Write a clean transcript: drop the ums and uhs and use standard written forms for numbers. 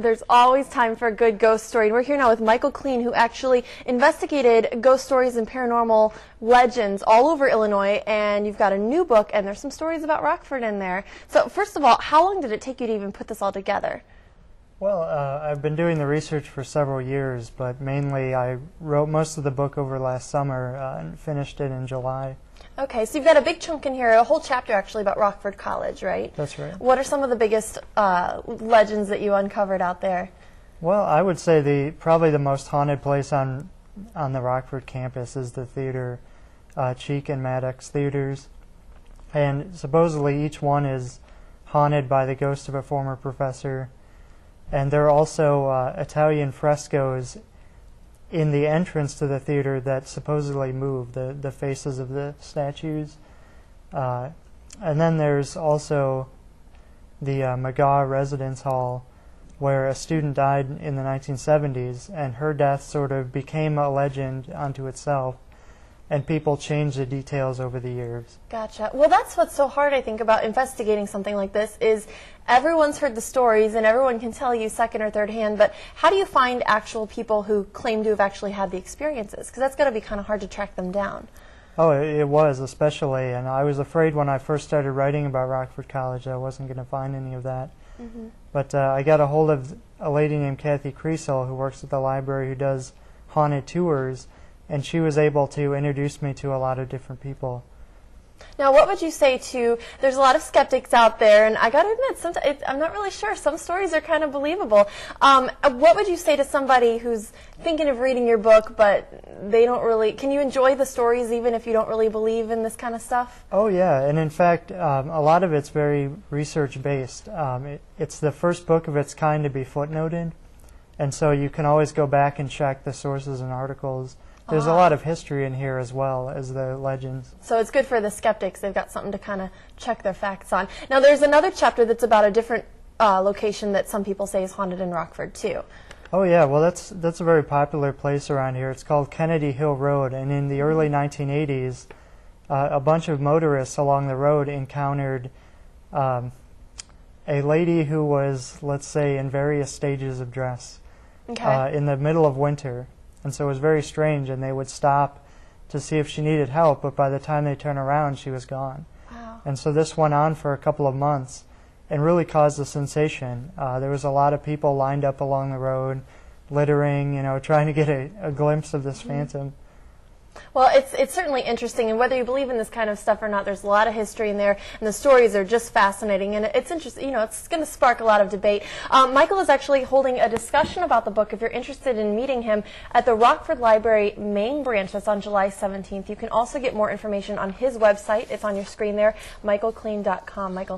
There's always time for a good ghost story, and we're here now with Michael Kleen, who actually investigated ghost stories and paranormal legends all over Illinois, and you've got a new book, and there's some stories about Rockford in there. So first of all, how long did it take you to even put this all together? Well, I've been doing the research for several years, but mainly I wrote most of the book over last summer and finished it in July. Okay, so you've got a big chunk in here, a whole chapter actually about Rockford College, right? That's right. What are some of the biggest legends that you uncovered out there? Well, I would say probably the most haunted place on the Rockford campus is the theater, Cheek and Maddox Theaters, and supposedly each one is haunted by the ghost of a former professor. And there are also Italian frescoes in the entrance to the theater that supposedly move, the faces of the statues. And then there's also the McGaw Residence Hall, where a student died in the 1970s, and her death sort of became a legend unto itself. And people change the details over the years. Gotcha. Well, that's what's so hard, I think, about investigating something like this is everyone's heard the stories and everyone can tell you second or third hand, but how do you find actual people who claim to have actually had the experiences? Because that's got to be kind of hard to track them down. Oh, it was, especially, and I was afraid when I first started writing about Rockford College I wasn't going to find any of that. Mm-hmm. But I got a hold of a lady named Kathy Creasel who works at the library who does haunted tours, and she was able to introduce me to a lot of different people. Now, what would you say to, there's a lot of skeptics out there, and I got to admit, sometimes I'm not really sure. Some stories are kind of believable. What would you say to somebody who's thinking of reading your book, but they don't really, can you enjoy the stories even if you don't really believe in this kind of stuff? Oh, yeah, and in fact, a lot of it's very research-based. It's the first book of its kind to be footnoted, and so you can always go back and check the sources and articles. There's a lot of history in here as well as the legends. So it's good for the skeptics. They've got something to kind of check their facts on. Now there's another chapter that's about a different location that some people say is haunted in Rockford too. Oh yeah, well that's a very popular place around here. It's called Kennedy Hill Road, and in the early 1980s a bunch of motorists along the road encountered a lady who was, let's say, in various stages of dress in the middle of winter. And so it was very strange, and they would stop to see if she needed help, but by the time they turned around, she was gone. Wow. And so this went on for a couple of months and really caused a sensation. There was a lot of people lined up along the road, littering, trying to get a glimpse of this phantom. Well, it's certainly interesting, and whether you believe in this kind of stuff or not, there's a lot of history in there, and the stories are just fascinating, and it's interesting, it's going to spark a lot of debate. Michael is actually holding a discussion about the book if you're interested in meeting him at the Rockford Library main branch. That's on July 17th. You can also get more information on his website. It's on your screen there, michaelkleen.com. Michael.